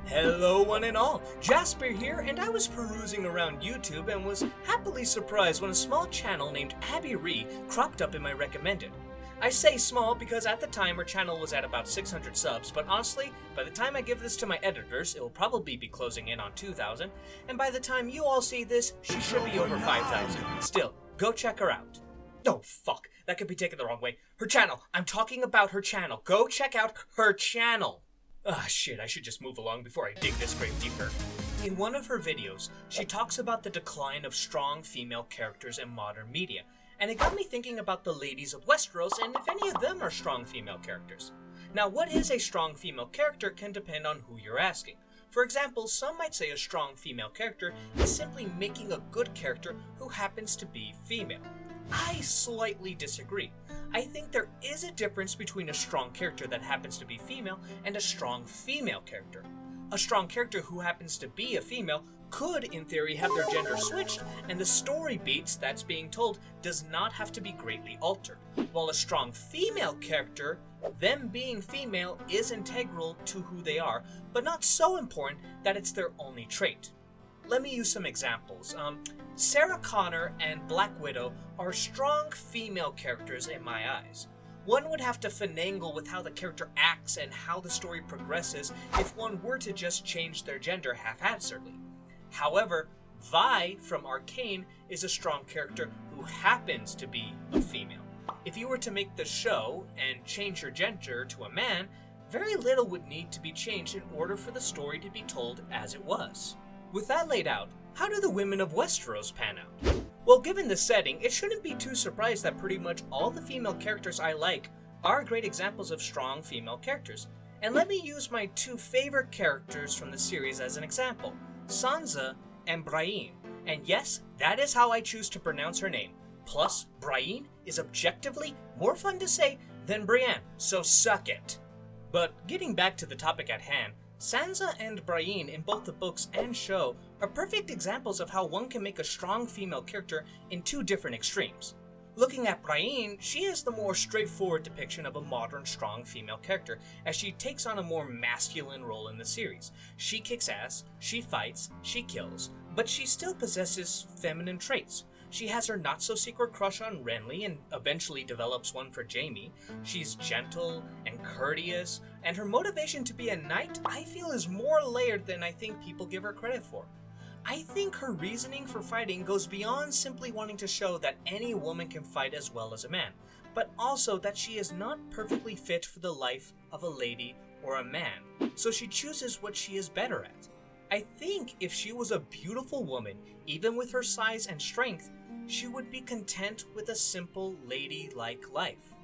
Hello one and all, Jasper here, and I was perusing around YouTube and was happily surprised when a small channel named Abby Ree cropped up in my recommended. I say small because at the time her channel was at about 600 subs, but honestly, by the time I give this to my editors, it will probably be closing in on 2,000, and by the time you all see this, she should be over 5,000. Still, go check her out. Oh fuck, that could be taken the wrong way. Her channel, I'm talking about her channel. Go check out her channel. Ah shit, I should just move along before I dig this grave deeper. In one of her videos, she talks about the decline of strong female characters in modern media, and it got me thinking about the ladies of Westeros and if any of them are strong female characters. Now, what is a strong female character can depend on who you're asking. For example, some might say a strong female character is simply making a good character who happens to be female. I slightly disagree. I think there is a difference between a strong character that happens to be female and a strong female character. A strong character who happens to be a female could, in theory, have their gender switched, and the story beats that's being told does not have to be greatly altered. While a strong female character, them being female, is integral to who they are, but not so important that it's their only trait. Let me use some examples. Sarah Connor and Black Widow are strong female characters in my eyes. One would have to finagle with how the character acts and how the story progresses if one were to just change their gender haphazardly. However, Vi from Arcane is a strong character who happens to be a female. If you were to make the show and change her gender to a man, very little would need to be changed in order for the story to be told as it was. With that laid out, how do the women of Westeros pan out? Well, given the setting, it shouldn't be too surprised that pretty much all the female characters I like are great examples of strong female characters. And let me use my two favorite characters from the series as an example, Sansa and Brienne. And yes, that is how I choose to pronounce her name. Plus, Brienne is objectively more fun to say than Brienne, so suck it. But getting back to the topic at hand, Sansa and Brienne in both the books and show are perfect examples of how one can make a strong female character in two different extremes. Looking at Brienne, she is the more straightforward depiction of a modern strong female character, as she takes on a more masculine role in the series. She kicks ass, she fights, she kills, but she still possesses feminine traits. She has her not-so-secret crush on Renly and eventually develops one for Jaime. She's gentle and courteous, and her motivation to be a knight, I feel, is more layered than I think people give her credit for. I think her reasoning for fighting goes beyond simply wanting to show that any woman can fight as well as a man, but also that she is not perfectly fit for the life of a lady or a man, so she chooses what she is better at. I think if she was a beautiful woman, even with her size and strength, she would be content with a simple lady-like life.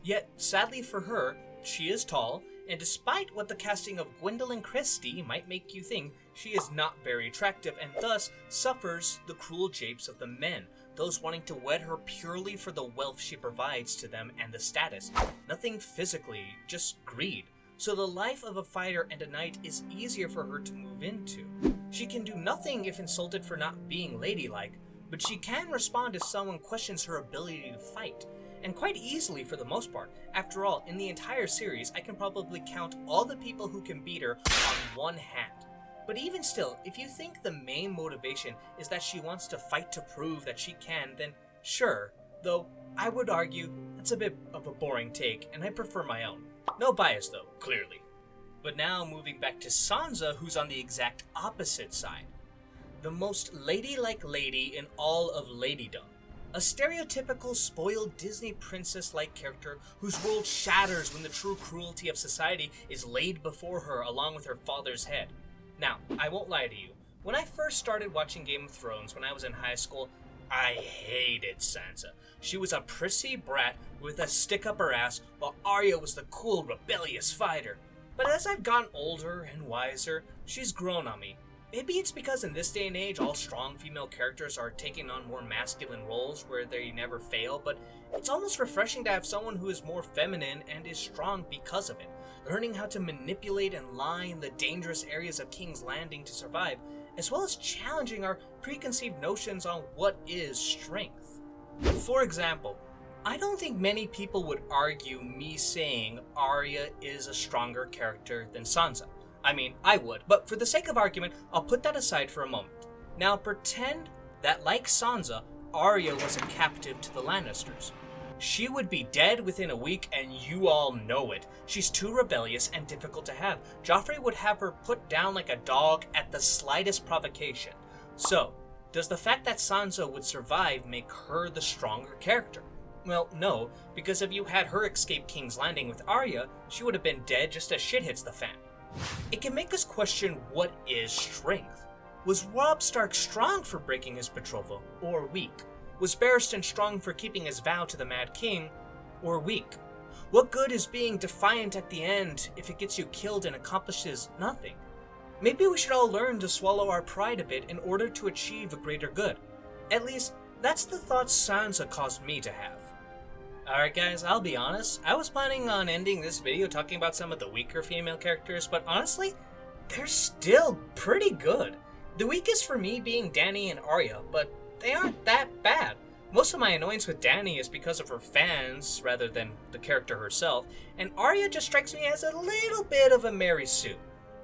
Yet, sadly for her, she is tall, and despite what the casting of Gwendolyn Christie might make you think, she is not very attractive and thus suffers the cruel japes of the men, those wanting to wed her purely for the wealth she provides to them and the status. Nothing physically, just greed. So the life of a fighter and a knight is easier for her to move into. She can do nothing if insulted for not being ladylike, but she can respond if someone questions her ability to fight, and quite easily for the most part. After all, in the entire series, I can probably count all the people who can beat her on one hand. But even still, if you think the main motivation is that she wants to fight to prove that she can, then sure, though I would argue that's a bit of a boring take, and I prefer my own. No bias though, clearly. But now moving back to Sansa, who's on the exact opposite side. The most ladylike lady in all of ladydom. A stereotypical spoiled Disney princess-like character whose world shatters when the true cruelty of society is laid before her along with her father's head. Now, I won't lie to you. When I first started watching Game of Thrones when I was in high school, I hated Sansa. She was a prissy brat with a stick up her ass, while Arya was the cool, rebellious fighter. But as I've gotten older and wiser, she's grown on me. Maybe it's because in this day and age, all strong female characters are taking on more masculine roles where they never fail, but it's almost refreshing to have someone who is more feminine and is strong because of it, learning how to manipulate and lie in the dangerous areas of King's Landing to survive, as well as challenging our preconceived notions on what is strength. For example, I don't think many people would argue me saying Arya is a stronger character than Sansa. I mean, I would, but for the sake of argument, I'll put that aside for a moment. Now pretend that, like Sansa, Arya was a captive to the Lannisters. She would be dead within a week, and you all know it. She's too rebellious and difficult to have. Joffrey would have her put down like a dog at the slightest provocation. So, does the fact that Sansa would survive make her the stronger character? Well, no, because if you had her escape King's Landing with Arya, she would have been dead just as shit hits the fan. It can make us question, what is strength? Was Robb Stark strong for breaking his betrothal, or weak? Was Barristan strong for keeping his vow to the Mad King, or weak? What good is being defiant at the end if it gets you killed and accomplishes nothing? Maybe we should all learn to swallow our pride a bit in order to achieve a greater good. At least, that's the thoughts Sansa caused me to have. Alright guys, I'll be honest, I was planning on ending this video talking about some of the weaker female characters, but honestly, they're still pretty good. The weakest for me being Dany and Arya, but they aren't that bad. Most of my annoyance with Dany is because of her fans rather than the character herself, and Arya just strikes me as a little bit of a Mary Sue.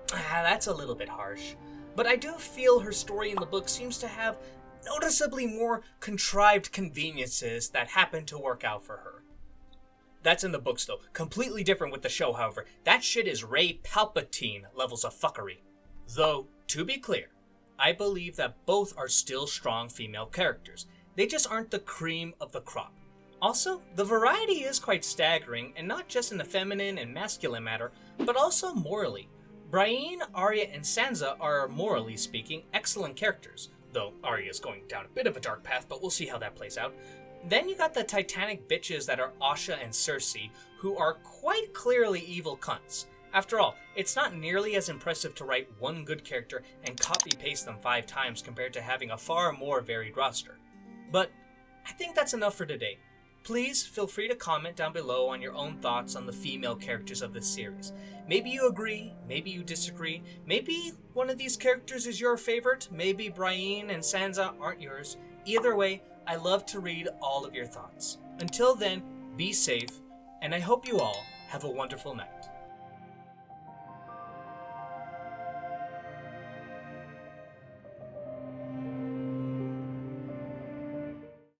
That's a little bit harsh, but I do feel her story in the book seems to have noticeably more contrived conveniences that happen to work out for her. That's in the books though, completely different with the show however. That shit is Rey Palpatine levels of fuckery. Though, to be clear, I believe that both are still strong female characters. They just aren't the cream of the crop. Also, the variety is quite staggering, and not just in the feminine and masculine matter, but also morally. Brienne, Arya, and Sansa are, morally speaking, excellent characters, though Arya's going down a bit of a dark path, but we'll see how that plays out. Then you got the titanic bitches that are Asha and Cersei, who are quite clearly evil cunts. After all, it's not nearly as impressive to write one good character and copy-paste them 5 times compared to having a far more varied roster. But I think that's enough for today. Please feel free to comment down below on your own thoughts on the female characters of this series. Maybe you agree, maybe you disagree, maybe one of these characters is your favorite, maybe Brienne and Sansa aren't yours. Either way, I love to read all of your thoughts. Until then, be safe, and I hope you all have a wonderful night.